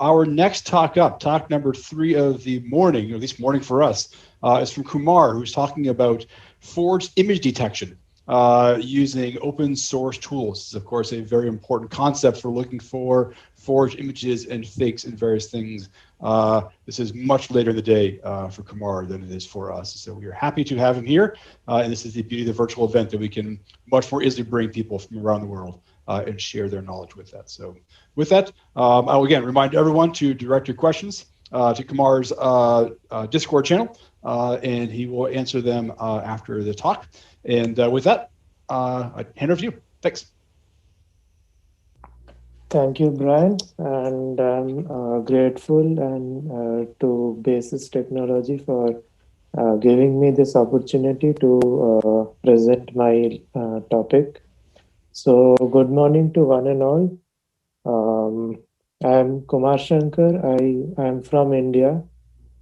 our next talk up, talk number 3 of the morning, or at least morning for us, is from Kumar, who's talking about forged image detection using open source tools. This is, of course, a very important concept for looking for forged images and fakes and various things. This is much later in the day for Kumar than it is for us. So we are happy to have him here. And this is the beauty of the virtual event, that we can much more easily bring people from around the world and share their knowledge with that. So with that, I will again remind everyone to direct your questions to Kumar's Discord channel, and he will answer them after the talk. And with that, I hand over to you. Thanks. Thank you, Brian, and I'm grateful and to Basis Technology for giving me this opportunity to present my topic. So, good morning to one and all. I'm Kumarshankar. I am from India,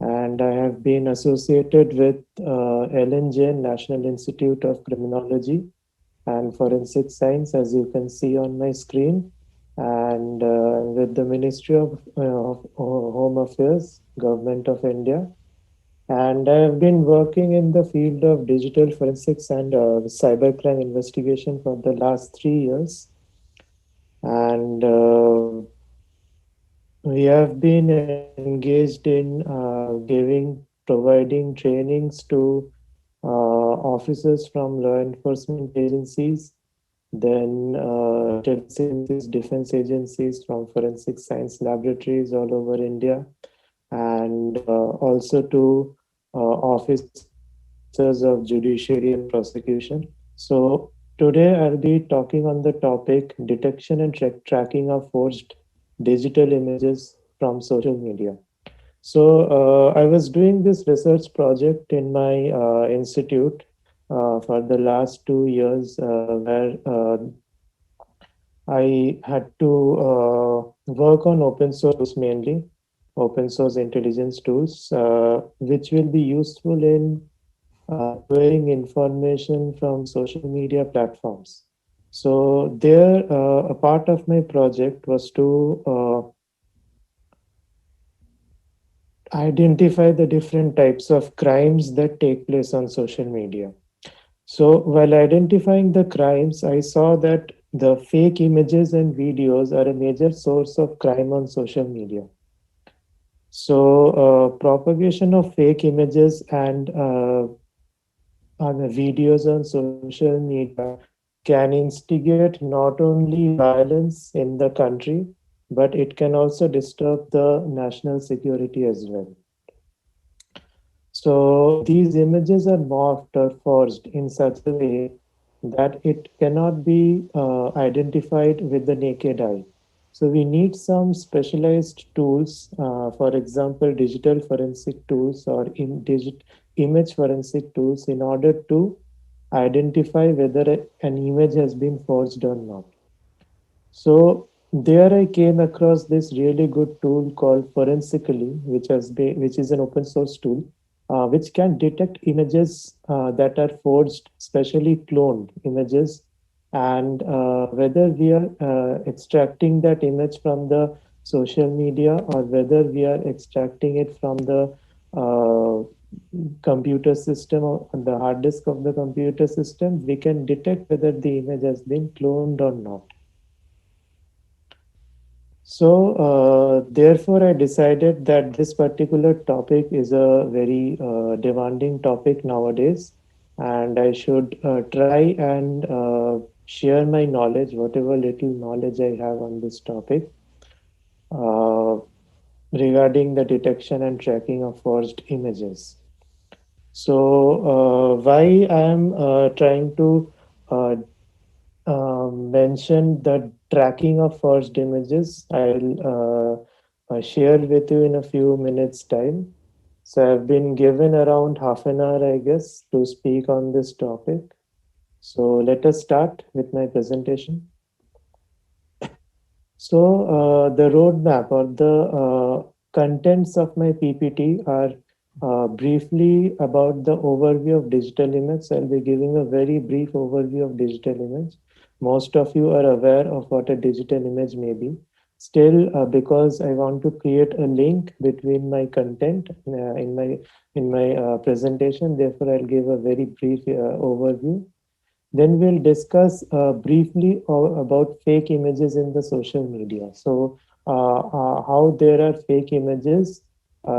and I have been associated with LNJN, National Institute of Criminology and Forensic Science, as you can see on my screen, and with the Ministry of Home Affairs, Government of India. And I have been working in the field of digital forensics and cybercrime investigation for the last 3 years. And we have been engaged in providing trainings to officers from law enforcement agencies, then intelligence defense agencies from forensic science laboratories all over India, and also to officers of judiciary and prosecution. So today I'll be talking on the topic detection and tracking of forged digital images from social media. So I was doing this research project in my institute for the last 2 years, where I had to work on open source, mainly open source intelligence tools, which will be useful in acquiring information from social media platforms. So there, a part of my project was to identify the different types of crimes that take place on social media. So while identifying the crimes, I saw that the fake images and videos are a major source of crime on social media. So propagation of fake images and videos on social media can instigate not only violence in the country, but it can also disturb the national security as well. So these images are morphed or forged in such a way that it cannot be identified with the naked eye. So we need some specialized tools, for example, digital forensic tools or image forensic tools, in order to identify whether an image has been forged or not. So there I came across this really good tool called Forensically, which is an open source tool, which can detect images that are forged, specially cloned images, and whether we are extracting that image from the social media or whether we are extracting it from the computer system or the hard disk of the computer system, we can detect whether the image has been cloned or not. So therefore I decided that this particular topic is a very demanding topic nowadays, and I should try and share my knowledge, whatever little knowledge I have on this topic, regarding the detection and tracking of forged images. So why I am trying to mention the tracking of forged images, I'll share with you in a few minutes time. So I've been given around half an hour, I guess, to speak on this topic. So let us start with my presentation. So the roadmap or the contents of my PPT are briefly about the overview of digital image. So I'll be giving a very brief overview of digital image. Most of you are aware of what a digital image may be. Still, because I want to create a link between my content in my presentation, therefore I'll give a very brief overview. Then we'll discuss briefly about fake images in the social media. So how there are fake images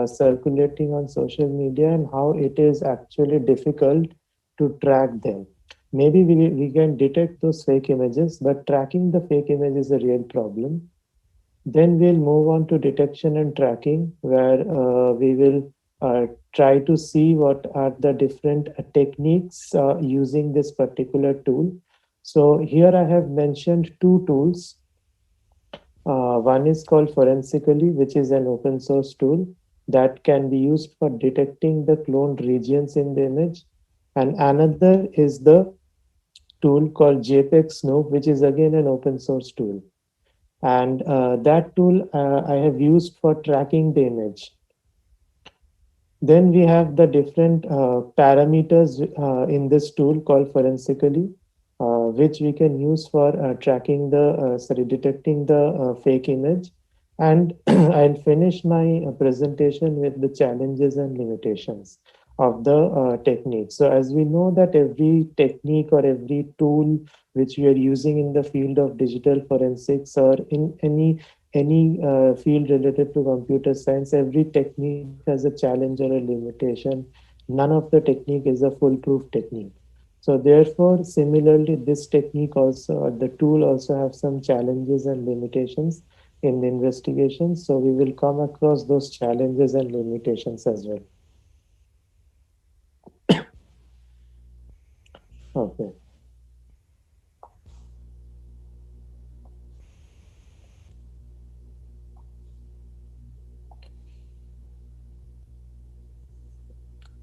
circulating on social media and how it is actually difficult to track them. Maybe we can detect those fake images, but tracking the fake image is a real problem. Then we'll move on to detection and tracking, where we will try to see what are the different techniques using this particular tool. So here I have mentioned two tools. One is called Forensically, which is an open source tool that can be used for detecting the cloned regions in the image. And another is the tool called JPEG Snoop, which is again an open source tool. And that tool I have used for tracking the image. Then we have the different parameters in this tool called Forensically, which we can use for detecting the fake image. And I'll finish my presentation with the challenges and limitations of the technique. So as we know that every technique or every tool which we are using in the field of digital forensics or in any field related to computer science, every technique has a challenge or a limitation. None of the technique is a foolproof technique. So therefore, similarly, this technique also, the tool also have some challenges and limitations in the investigation. So we will come across those challenges and limitations as well. Okay.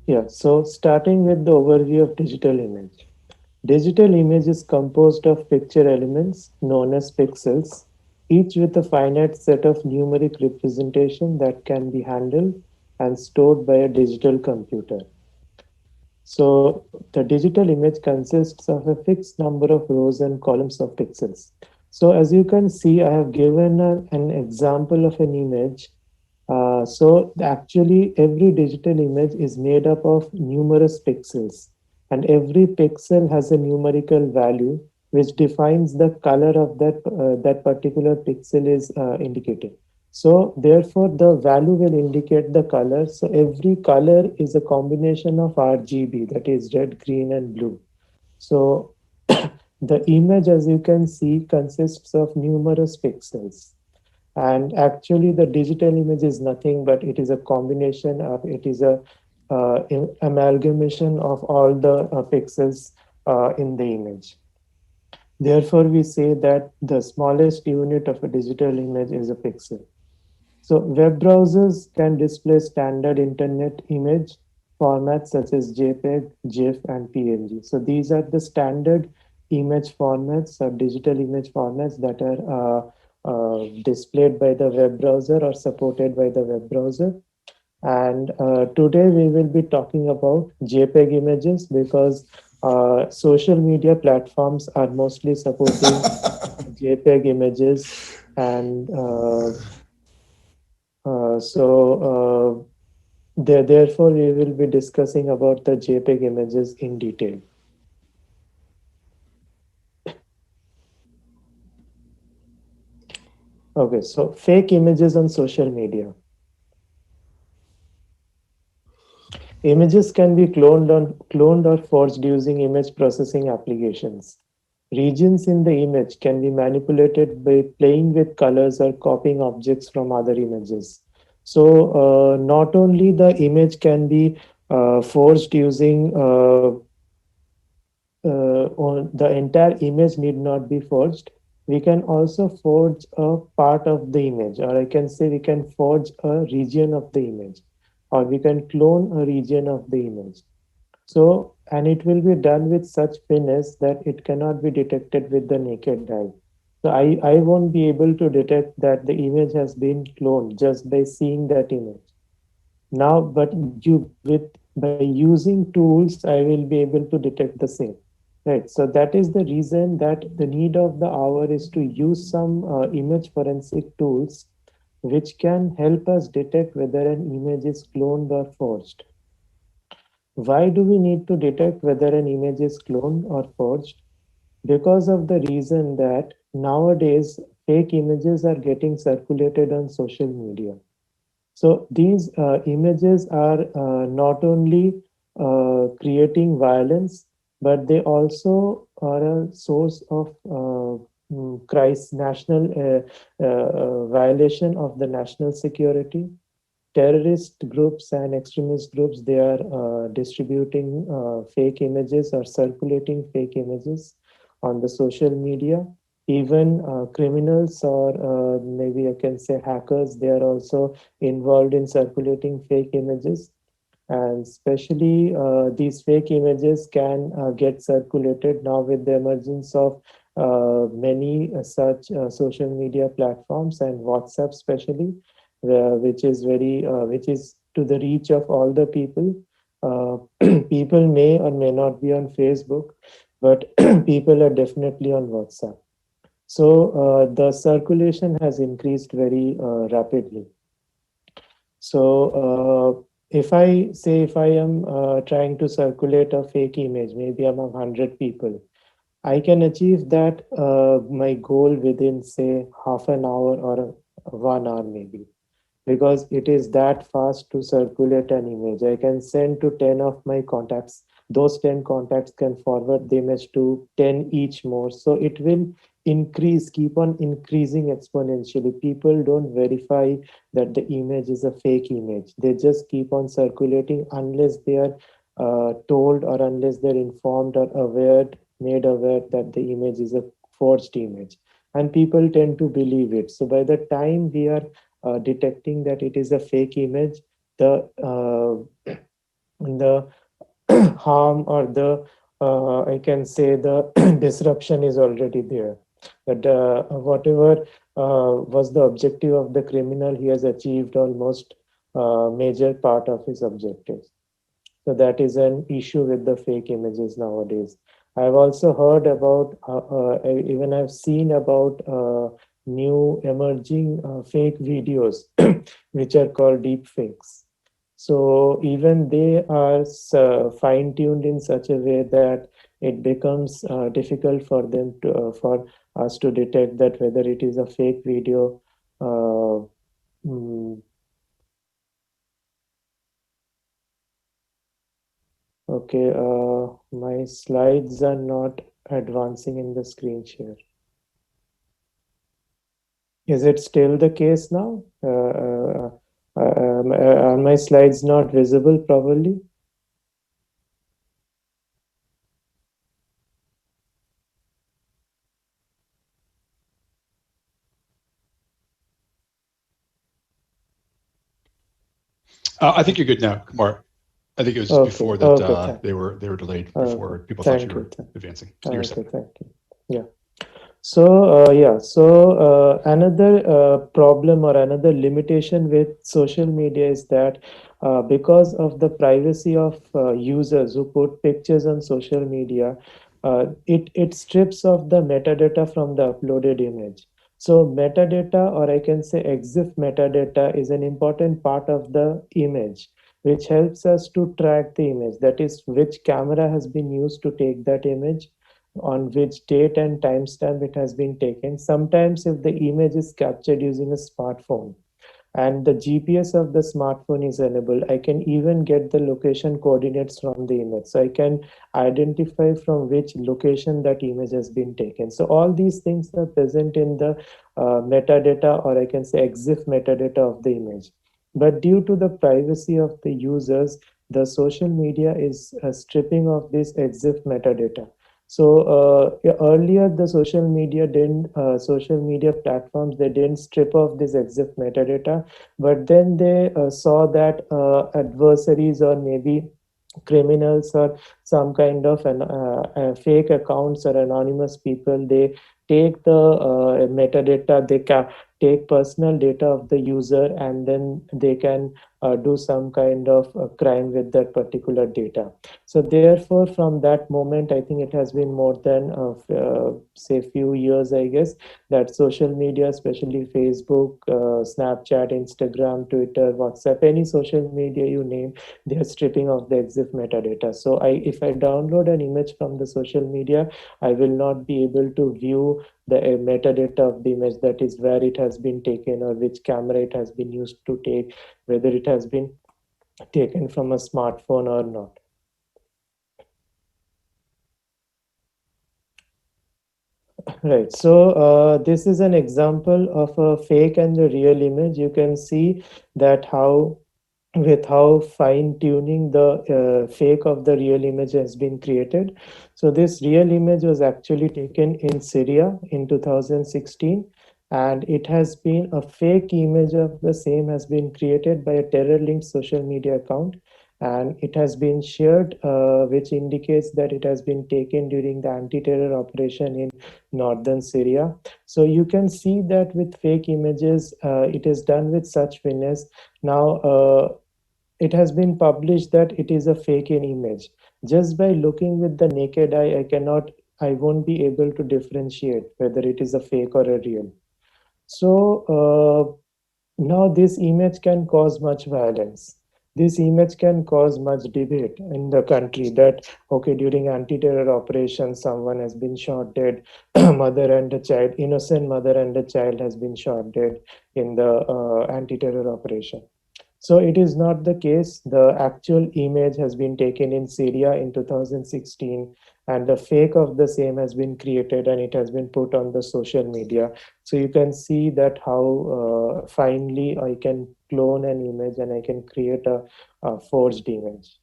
Yeah, so starting with the overview of digital image. Digital image is composed of picture elements known as pixels, each with a finite set of numeric representation that can be handled and stored by a digital computer. So the digital image consists of a fixed number of rows and columns of pixels. So as you can see, I have given an example of an image. So actually, every digital image is made up of numerous pixels, and every pixel has a numerical value which defines the color of that particular pixel is indicating. So therefore, the value will indicate the color. So every color is a combination of RGB, that is red, green, and blue. So the image, as you can see, consists of numerous pixels. And actually, the digital image is nothing but it is a combination of, it is a amalgamation of all the pixels in the image. Therefore, we say that the smallest unit of a digital image is a pixel. So web browsers can display standard internet image formats such as JPEG, GIF, and PNG. So these are the standard image formats or digital image formats that are displayed by the web browser or supported by the web browser. And today we will be talking about JPEG images because social media platforms are mostly supporting JPEG images and therefore, we will be discussing about the JPEG images in detail. Okay, so fake images on social media. Images can be cloned or forged using image processing applications. Regions in the image can be manipulated by playing with colors or copying objects from other images. So not only the image can be forged using on the entire image need not be forged. We can also forge a part of the image, or I can say we can forge a region of the image, or we can clone a region of the image. So, and it will be done with such finesse that it cannot be detected with the naked eye. So I won't be able to detect that the image has been cloned just by seeing that image. Now, but by using tools, I will be able to detect the same. Right. So that is the reason that the need of the hour is to use some image forensic tools which can help us detect whether an image is cloned or forged. Why do we need to detect whether an image is cloned or forged? Because of the reason that nowadays fake images are getting circulated on social media. So these images are not only creating violence, but they also are a source of national violation of the national security. Terrorist groups and extremist groups, they are distributing fake images or circulating fake images on the social media. Even criminals or maybe I can say hackers, they are also involved in circulating fake images. And especially these fake images can get circulated now with the emergence of many such social media platforms and WhatsApp especially, which is to the reach of all the people. People may or may not be on Facebook, but people are definitely on WhatsApp. So the circulation has increased very rapidly. So if I am trying to circulate a fake image, maybe among 100 people, I can achieve that my goal within say half an hour or 1 hour maybe, because it is that fast to circulate an image. I can send to 10 of my contacts. Those 10 contacts can forward the image to 10 each more. So it will keep on increasing exponentially. People don't verify that the image is a fake image. They just keep on circulating unless they are told or unless they're informed or made aware that the image is a forged image. And people tend to believe it. So by the time we are detecting that it is a fake image, the harm or the I can say the disruption is already there. That whatever was the objective of the criminal, he has achieved almost major part of his objectives. So that is an issue with the fake images nowadays. I've also heard about, even I've seen about new emerging fake videos, which are called deep fakes. So even they are fine tuned in such a way that it becomes difficult for them to, for us to detect that whether it is a fake video. Uh, mm, Okay, my slides are not advancing in the screen share. Is it still the case now? Are my slides not visible properly? I think you're good now, Kumar. I think it was just Okay, before that okay, they were delayed okay. before people thought you Thank you. were advancing. So you're Okay, set. thank you. Yeah. So, another problem or another limitation with social media is that because of the privacy of users who put pictures on social media, it strips off the metadata from the uploaded image. So, metadata, or I can say EXIF metadata, is an important part of the image, which helps us to track the image. That is, which camera has been used to take that image, on which date and timestamp it has been taken. Sometimes, if the image is captured using a smartphone and the GPS of the smartphone is enabled, I can even get the location coordinates from the image. So I can identify from which location that image has been taken. So all these things are present in the metadata, or I can say EXIF metadata of the image. But due to the privacy of the users, the social media is stripping off this EXIF metadata. So yeah, earlier the social media platforms, they didn't strip off this EXIF metadata, but then they saw that adversaries or maybe criminals or some kind of fake accounts or anonymous people, they take the metadata, take personal data of the user, and then they can do some kind of crime with that particular data. So therefore, from that moment, I think it has been more than say few years, I guess, that social media, especially Facebook, Snapchat, Instagram, Twitter, WhatsApp, any social media you name, they are stripping off the EXIF metadata. So if I download an image from the social media, I will not be able to view the metadata of the image, that is where it has been taken or which camera it has been used to take, whether it has been taken from a smartphone or not. Right. So this is an example of a fake and the real image. You can see that how fine tuning the fake of the real image has been created. So this real image was actually taken in Syria in 2016, and it has been a fake image of the same has been created by a terror linked social media account, and it has been shared, which indicates that it has been taken during the anti-terror operation in northern Syria. So you can see that with fake images, it is done with such finesse. Now, it has been published that it is a fake in image. Just by looking with the naked eye, I won't be able to differentiate whether it is a fake or a real. So now this image can cause much violence. This image can cause much debate in the country that, okay, during anti-terror operation, someone has been shot dead, mother and a child, innocent mother and a child has been shot dead in the anti-terror operation. So it is not the case. The actual image has been taken in Syria in 2016, and the fake of the same has been created and it has been put on the social media. So you can see that how finely I can clone an image and I can create a forged image.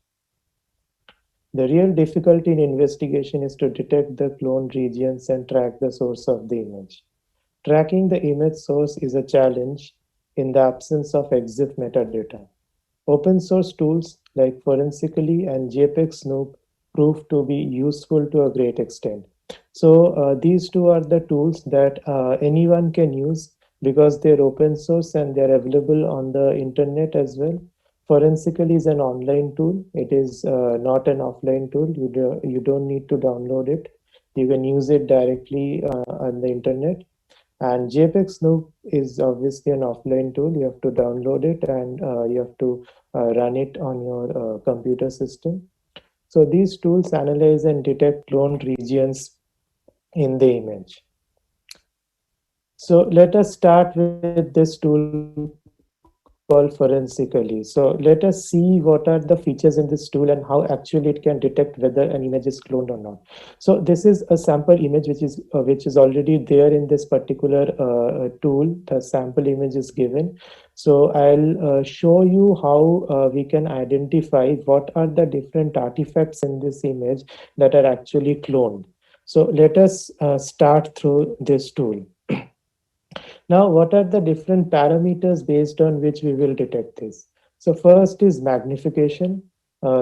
The real difficulty in investigation is to detect the cloned regions and track the source of the image. Tracking the image source is a challenge in the absence of EXIF metadata. Open source tools like Forensically and JPEG Snoop prove to be useful to a great extent. So these two are the tools that anyone can use because they're open source and they're available on the internet as well. Forensically is an online tool. It is not an offline tool. You don't need to download it. You can use it directly on the internet. And JPEG Snoop is obviously an offline tool. You have to download it and you have to run it on your computer system. So these tools analyze and detect cloned regions in the image. So let us start with this tool called Forensically. So let us see what are the features in this tool and how actually it can detect whether an image is cloned or not. So this is a sample image which is already there in this particular tool. The sample image is given. So I'll show you how we can identify what are the different artifacts in this image that are actually cloned. So let us start through this tool. Now, what are the different parameters based on which we will detect this? So first is magnification.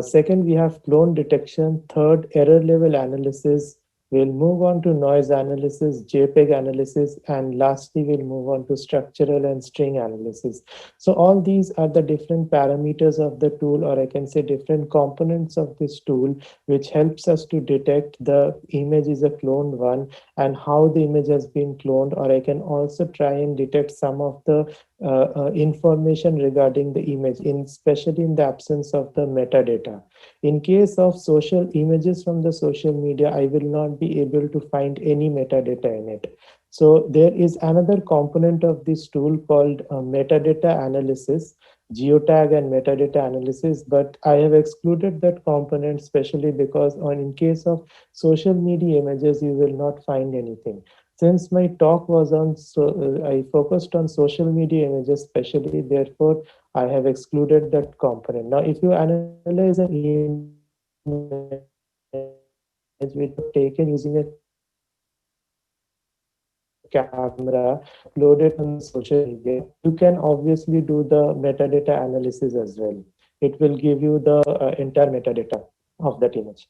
Second, we have clone detection. Third, error level analysis. We'll move on to noise analysis, JPEG analysis, and lastly, we'll move on to structural and string analysis. So all these are the different parameters of the tool, or I can say different components of this tool, which helps us to detect the image is a cloned one and how the image has been cloned, or I can also try and detect some of the information regarding the image, especially in the absence of the metadata. In case of social images from the social media, I will not be able to find any metadata in it. So there is another component of this tool called metadata analysis, geotag and metadata analysis, but I have excluded that component especially because in case of social media images, you will not find anything. Since my talk was on, I focused on social media images especially, therefore I have excluded that component. Now, if you analyze an image which you have taken using a camera, upload it on the social media, you can obviously do the metadata analysis as well. It will give you the entire metadata of that image.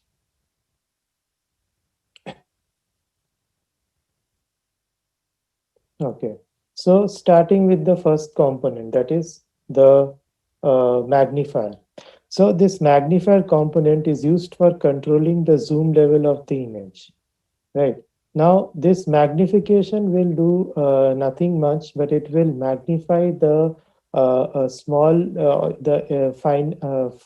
Okay. So starting with the first component, that is the magnifier. So this magnifier component is used for controlling the zoom level of the image, right? Now this magnification will do nothing much, but it will magnify the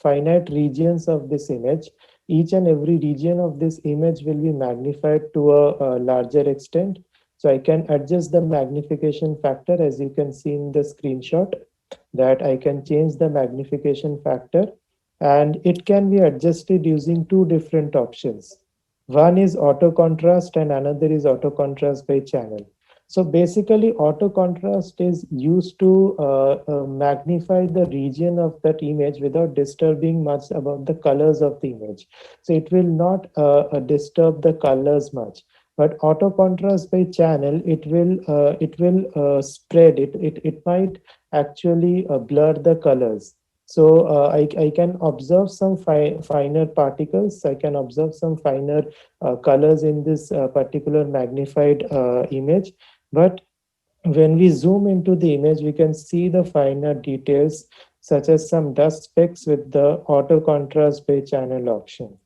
finite regions of this image. Each and every region of this image will be magnified to a larger extent. So I can adjust the magnification factor, as you can see in the screenshot, that I can change the magnification factor, and it can be adjusted using two different options. One is auto contrast and another is auto contrast by channel. So basically auto contrast is used to magnify the region of that image without disturbing much about the colors of the image. So it will not disturb the colors much. But auto contrast by channel, it will spread it. It might actually blur the colors. So I can observe some finer particles. I can observe some finer colors in this particular magnified image. But when we zoom into the image, we can see the finer details, such as some dust specks with the auto contrast by channel option.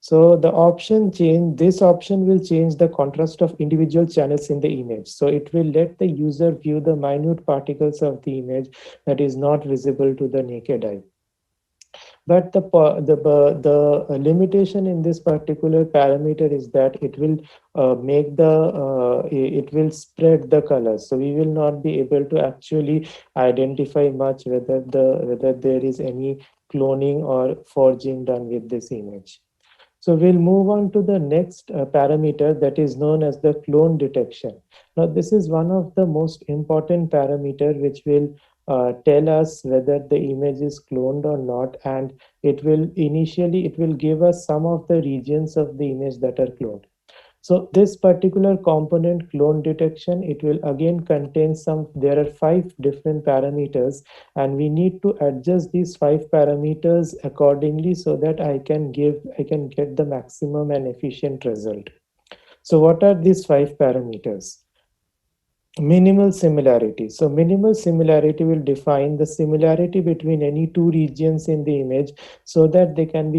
So this option will change the contrast of individual channels in the image. So it will let the user view the minute particles of the image that is not visible to the naked eye. But the limitation in this particular parameter is that it will it will spread the colors. So we will not be able to actually identify much whether there is any cloning or forging done with this image. So we'll move on to the next parameter, that is known as the clone detection. Now this is one of the most important parameter which will tell us whether the image is cloned or not, and it will give us some of the regions of the image that are cloned. So this particular component, clone detection, it will again contain there are 5 different parameters, and we need to adjust these 5 parameters accordingly so that I can get the maximum and efficient result. So what are these 5 parameters? Minimal similarity. So minimal similarity will define the similarity between any two regions in the image so that they can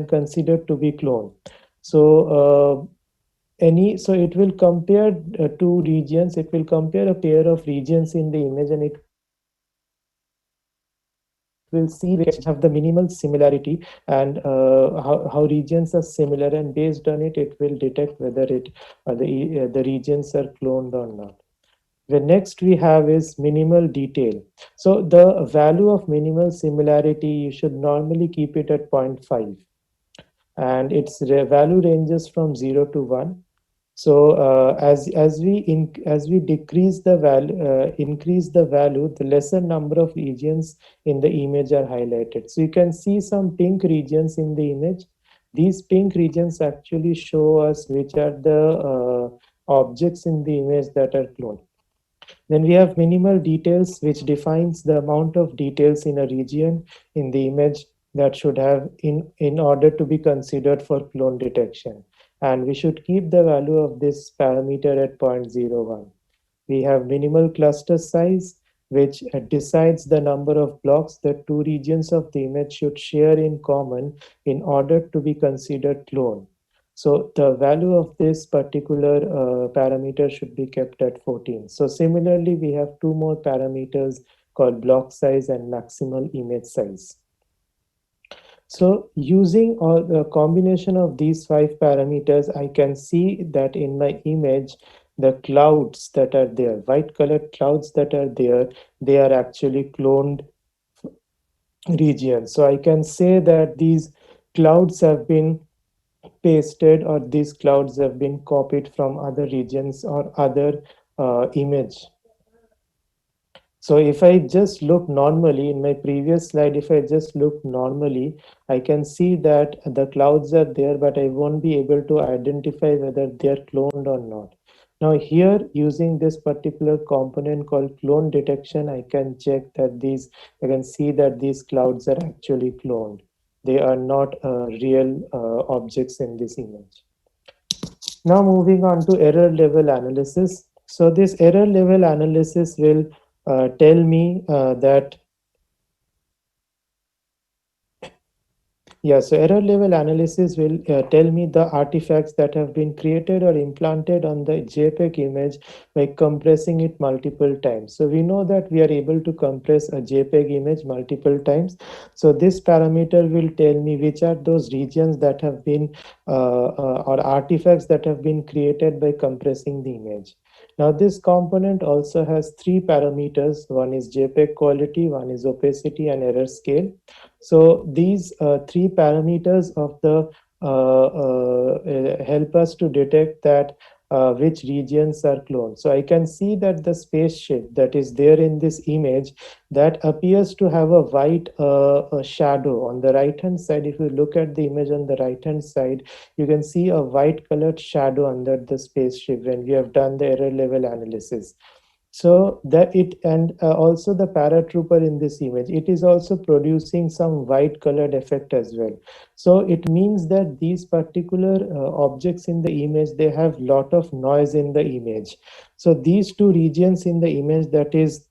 consider to be cloned. So so it will compare two regions. It will compare a pair of regions in the image, and it will see which have the minimal similarity, and how regions are similar, and based on it, it will detect whether the regions are cloned or not. The next we have is minimal detail. So the value of minimal similarity, you should normally keep it at 0.5, and its value ranges from 0 to 1. So as we decrease the value, increase the value, the lesser number of regions in the image are highlighted. So you can see some pink regions in the image. These pink regions actually show us which are the objects in the image that are cloned. Then we have minimal details, which defines the amount of details in a region in the image that should have in order to be considered for clone detection. And we should keep the value of this parameter at 0.01. We have minimal cluster size, which decides the number of blocks that two regions of the image should share in common in order to be considered clone. So the value of this particular parameter should be kept at 14. So similarly, we have two more parameters called block size and maximal image size. So using the combination of these 5 parameters, I can see that in my image, the clouds that are there, white colored clouds that are there, they are actually cloned regions. So I can say that these clouds have been pasted, or these clouds have been copied from other regions or other image. So if I just look normally in my previous slide, if I just look normally, I can see that the clouds are there, but I won't be able to identify whether they're cloned or not. Now here, using this particular component called clone detection, I can check that I can see that these clouds are actually cloned. They are not real objects in this image. Now moving on to error level analysis. So this error level analysis will tell me that yeah, so error level analysis will tell me the artifacts that have been created or implanted on the JPEG image by compressing it multiple times. So we know that we are able to compress a JPEG image multiple times. So this parameter will tell me which are those regions that have been or artifacts that have been created by compressing the image. Now this component also has three parameters. One is JPEG quality, one is opacity and error scale. So these three parameters of the help us to detect that which regions are cloned. So I can see that the spaceship that is there in this image that appears to have a white shadow on the right hand side. If you look at the image on the right hand side, you can see a white colored shadow under the spaceship when we have done the error level analysis. So that it and also the paratrooper in this image, it is also producing some white colored effect as well. So it means that these particular objects in the image, they have lot of noise in the image. So these two regions in the image, that is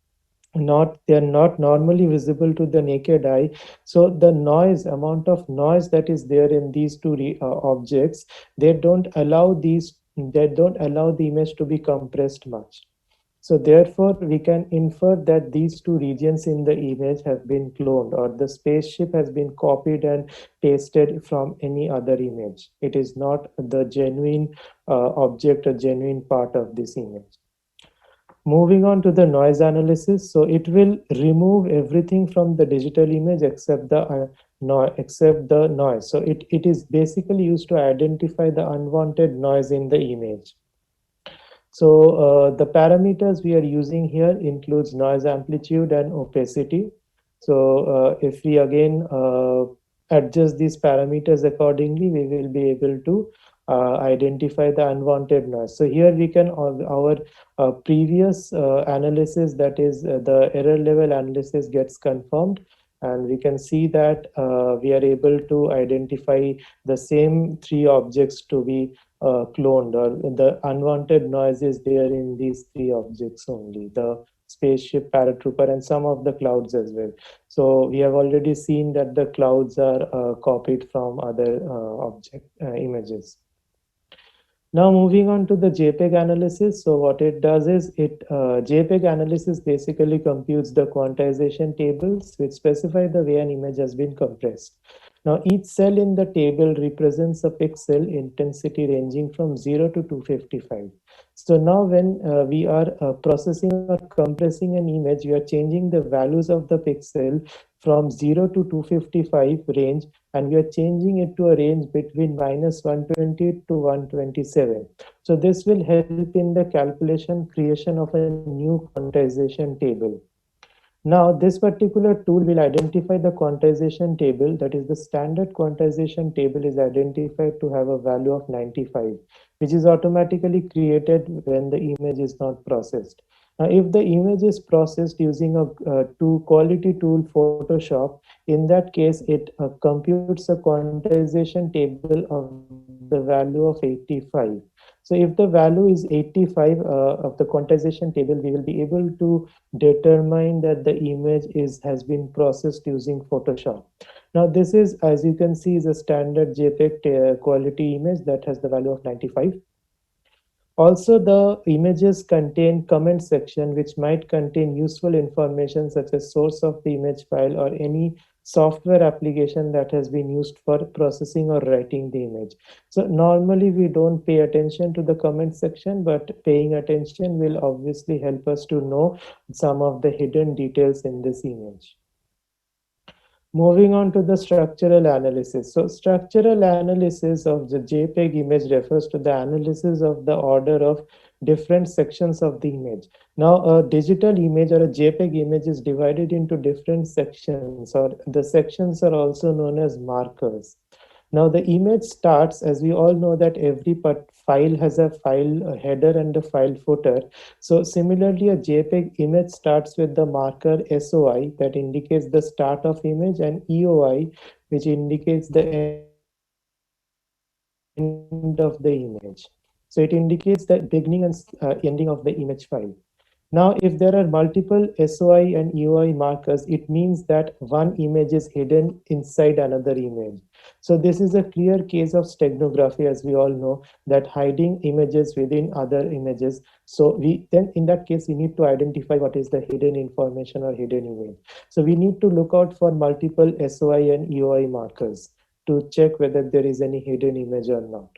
not, they are not normally visible to the naked eye. So the noise, amount of noise that is there in these two objects, they don't allow the image to be compressed much. So therefore, we can infer that these two regions in the image have been cloned, or the spaceship has been copied and pasted from any other image. It is not the genuine object, a genuine part of this image. Moving on to the noise analysis. So it will remove everything from the digital image except the noise. So it is basically used to identify the unwanted noise in the image. So the parameters we are using here includes noise amplitude and opacity. So if we again adjust these parameters accordingly, we will be able to identify the unwanted noise. So here we can, our previous analysis, that is the error level analysis, gets confirmed. And we can see that we are able to identify the same three objects to be cloned, or the unwanted noise is there in these three objects only: the spaceship, paratrooper, and some of the clouds as well. So we have already seen that the clouds are copied from other object images. Now moving on to the JPEG analysis. So what it does is JPEG analysis basically computes the quantization tables which specify the way an image has been compressed. Now each cell in the table represents a pixel intensity ranging from 0 to 255. So now when we are processing or compressing an image, we are changing the values of the pixel from 0 to 255 range, and we are changing it to a range between minus 120 to 127. So this will help in the creation of a new quantization table. Now, this particular tool will identify the quantization table, that is the standard quantization table is identified to have a value of 95, which is automatically created when the image is not processed. Now, if the image is processed using a quality tool, Photoshop, in that case, it computes a quantization table of the value of 85. So if the value is 85 of the quantization table, we will be able to determine that the image has been processed using Photoshop. Now this is, as you can see, is a standard JPEG quality image that has the value of 95. Also, the images contain comment section which might contain useful information such as source of the image file or any software application that has been used for processing or writing the image. So normally we don't pay attention to the comment section, but paying attention will obviously help us to know some of the hidden details in this image. Moving on to the structural analysis. So structural analysis of the JPEG image refers to the analysis of the order of different sections of the image. Now, a digital image or a JPEG image is divided into different sections, or the sections are also known as markers. Now the image starts, as we all know that every file has a file a header and a file footer. So similarly, a JPEG image starts with the marker SOI that indicates the start of image, and EOI, which indicates the end of the image. So the markers are So it indicates the beginning and ending of the image file. Now, if there are multiple SOI and EOI markers, it means that one image is hidden inside another image. So this is a clear case of steganography, as we all know, that hiding images within other images. So then in that case, we need to identify what is the hidden information or hidden image. So we need to look out for multiple SOI and EOI markers to check whether there is any hidden image or not.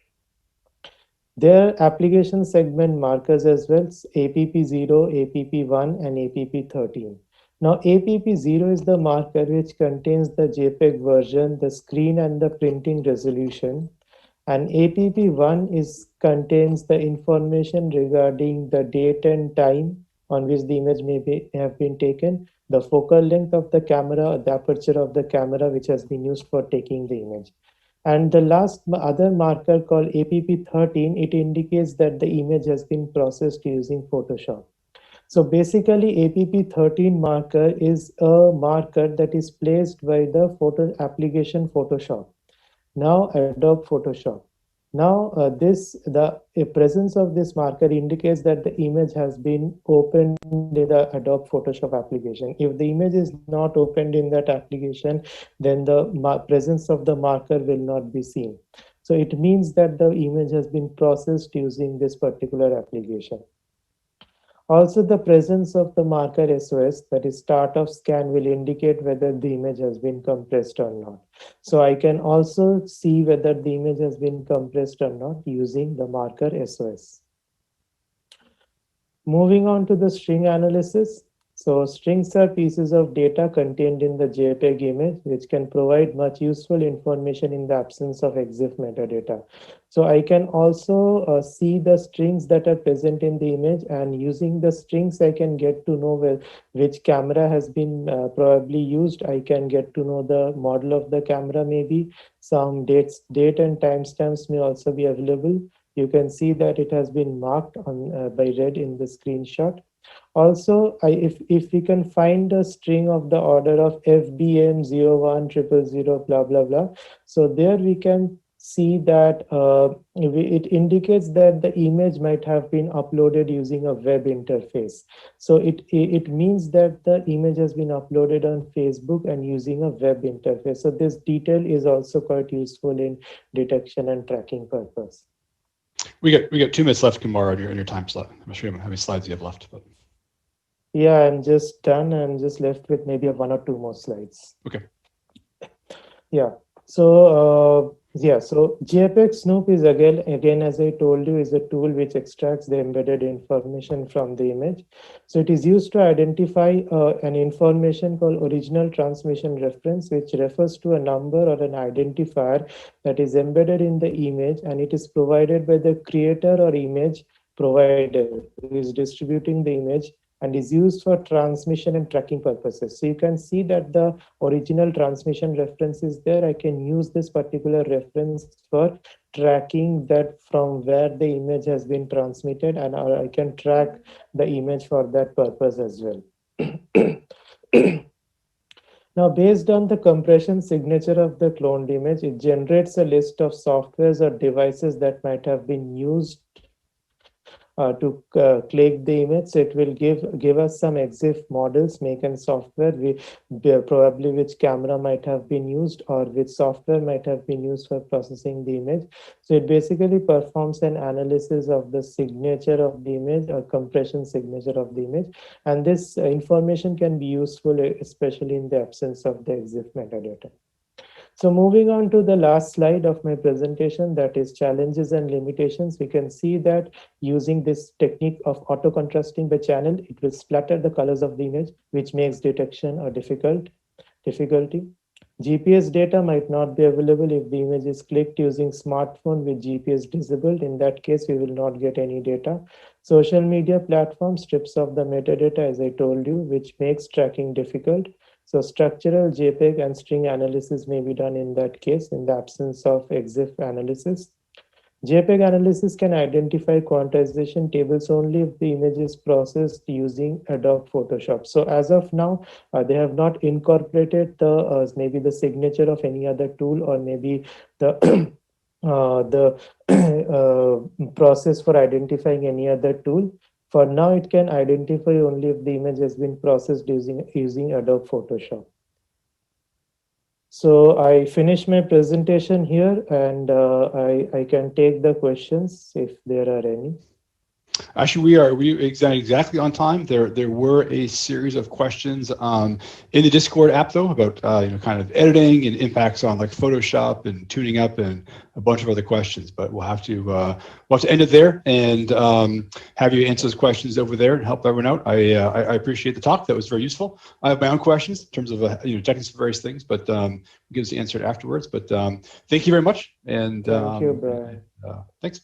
There are application segment markers as well, APP0, APP1, and APP13. Now, APP0 is the marker which contains the JPEG version, the screen, and the printing resolution. And APP1 contains the information regarding the date and time on which the image have been taken, the focal length of the camera, the aperture of the camera which has been used for taking the image. And the last other marker called APP13, it indicates that the image has been processed using Photoshop. So basically, APP13 marker is a marker that is placed by the photo application Photoshop. Now Adobe Photoshop. Now the presence of this marker indicates that the image has been opened in the Adobe Photoshop application. If the image is not opened in that application, then the presence of the marker will not be seen. So it means that the image has been processed using this particular application. Also, the presence of the marker SOS, that is start of scan, will indicate whether the image has been compressed or not. So I can also see whether the image has been compressed or not using the marker SOS. Moving on to the string analysis. So strings are pieces of data contained in the JPEG image, which can provide much useful information in the absence of EXIF metadata. So I can also see the strings that are present in the image, and using the strings, I can get to know which camera has been probably used. I can get to know the model of the camera, maybe some date and timestamps may also be available. You can see that it has been marked on by red in the screenshot. Also, if we can find a string of the order of FBM010000 blah blah blah, so there we can see that it indicates that the image might have been uploaded using a web interface. So it means that the image has been uploaded on Facebook and using a web interface. So this detail is also quite useful in detection and tracking purpose. We got 2 minutes left, Kumar, on your time slot. I'm not sure how many slides you have left, but yeah, I'm just done. I'm just left with maybe 1 or 2 more slides. Okay. Yeah. So so JPEG Snoop is again, as I told you, is a tool which extracts the embedded information from the image. So it is used to identify an information called original transmission reference, which refers to a number or an identifier that is embedded in the image, and it is provided by the creator or image provider who is distributing the image, and is used for transmission and tracking purposes. So you can see that the original transmission reference is there. I can use this particular reference for tracking that from where the image has been transmitted, and I can track the image for that purpose as well. Now, based on the compression signature of the cloned image, it generates a list of softwares or devices that might have been used to click the image. So it will give us some EXIF models, make and software, probably which camera might have been used or which software might have been used for processing the image. So it basically performs an analysis of the signature of the image or compression signature of the image. And this information can be useful, especially in the absence of the EXIF metadata. So moving on to the last slide of my presentation, that is challenges and limitations. We can see that using this technique of auto contrasting by channel, it will splatter the colors of the image, which makes detection a difficulty. GPS data might not be available if the image is clicked using smartphone with GPS disabled. In that case, we will not get any data. Social media platform strips off the metadata, as I told you, which makes tracking difficult. So structural JPEG and string analysis may be done in that case in the absence of EXIF analysis. JPEG analysis can identify quantization tables only if the image is processed using Adobe Photoshop. So as of now, they have not incorporated the maybe the signature of any other tool, or maybe the the process for identifying any other tool. For now, it can identify only if the image has been processed using Adobe Photoshop. So I finish my presentation here, and I can take the questions if there are any. Actually, we exactly on time. There were a series of questions in the Discord app though about kind of editing and impacts on like Photoshop and tuning up and a bunch of other questions. But we'll have to end it there and have you answer those questions over there and help everyone out. I appreciate the talk. That was very useful. I have my own questions in terms of checking some various things, but give us the answer afterwards. But thank you very much. And thank you, Brian. Thanks.